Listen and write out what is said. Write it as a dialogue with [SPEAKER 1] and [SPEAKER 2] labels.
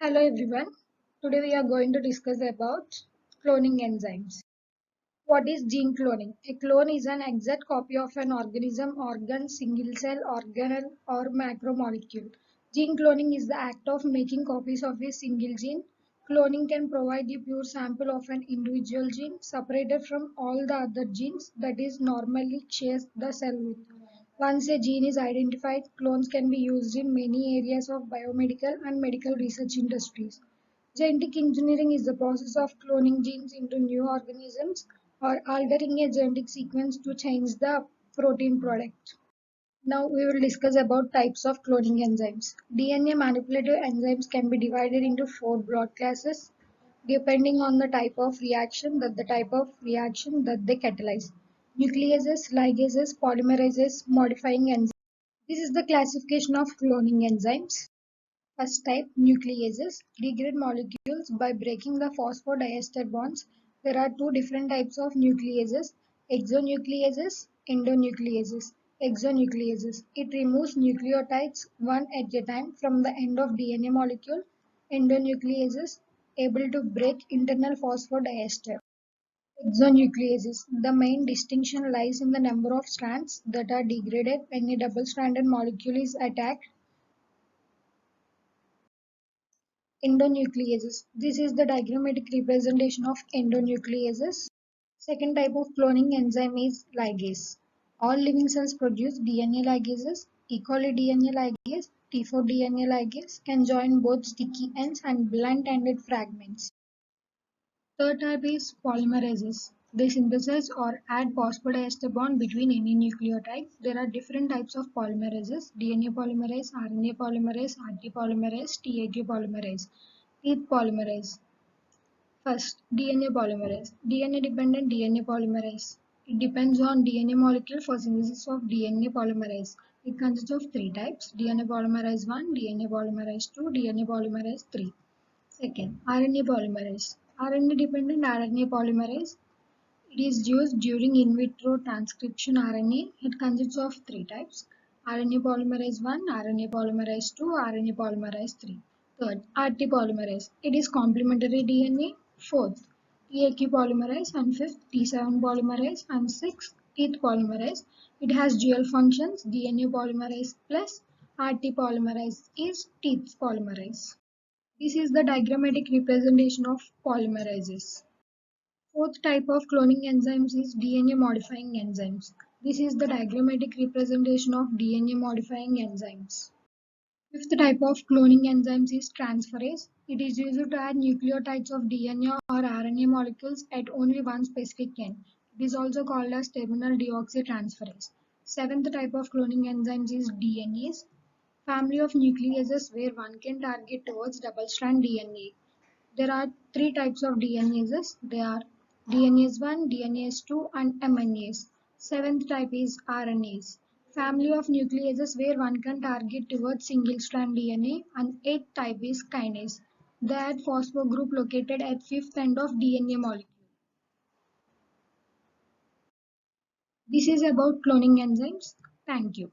[SPEAKER 1] Hello everyone. Today we are going to discuss about cloning enzymes. What is gene cloning? A clone is an exact copy of an organism, organ, single cell, organelle or macromolecule. Gene cloning is the act of making copies of a single gene. Cloning can provide the pure sample of an individual gene separated from all the other genes that is normally chased the cell with. Once a gene is identified, clones can be used in many areas of biomedical and medical research industries. Genetic engineering is the process of cloning genes into new organisms or altering a genetic sequence to change the protein product. Now we will discuss about types of cloning enzymes. DNA manipulative enzymes can be divided into four broad classes depending on the type of reaction that they catalyze. Nucleases, ligases, polymerases, modifying enzymes. This is the classification of cloning enzymes. First type, nucleases, degrade molecules by breaking the phosphodiester bonds. There are two different types of nucleases, exonucleases, endonucleases. Exonucleases. It removes nucleotides one at a time from the end of DNA molecule. Endonucleases, able to break internal phosphodiester. Exonucleases. The main distinction lies in the number of strands that are degraded when a double-stranded molecule is attacked. Endonucleases. This is the diagrammatic representation of endonucleases. Second type of cloning enzyme is ligase. All living cells produce DNA ligases. E. coli DNA ligase, T4 DNA ligase can join both sticky ends and blunt-ended fragments. Third type is polymerases. They synthesize or add phosphodiester bond between any nucleotide. There are different types of polymerases: DNA polymerase, RNA polymerase, RT polymerase, TAT polymerase, teeth polymerase. First, DNA polymerase. DNA-dependent DNA polymerase. It depends on DNA molecule for synthesis of DNA polymerase. It consists of three types: DNA polymerase 1, DNA polymerase 2, DNA polymerase 3. Second, RNA polymerase. RNA-dependent RNA polymerase. It is used during in vitro transcription RNA. It consists of three types: RNA polymerase 1, RNA polymerase 2, RNA polymerase 3. Third, RT polymerase. It is complementary DNA. Fourth, TAQ polymerase, and fifth, T7 polymerase, and sixth, teeth polymerase. It has dual functions: DNA polymerase plus RT polymerase is teeth polymerase. This is the diagrammatic representation of polymerases. Fourth type of cloning enzymes is DNA modifying enzymes. This is the diagrammatic representation of DNA modifying enzymes. Fifth type of cloning enzymes is transferase. It is used to add nucleotides of DNA or RNA molecules at only one specific end. It is also called as terminal deoxytransferase. Seventh type of cloning enzymes is DNase, family of nucleases where one can target towards double-strand DNA. There are three types of DNases. They are DNase 1, DNase 2 and MNase. Seventh type is RNase. Family of nucleases where one can target towards single-strand DNA, and eighth type is kinase. They add phospho group located at fifth end of DNA molecule. This is about cloning enzymes. Thank you.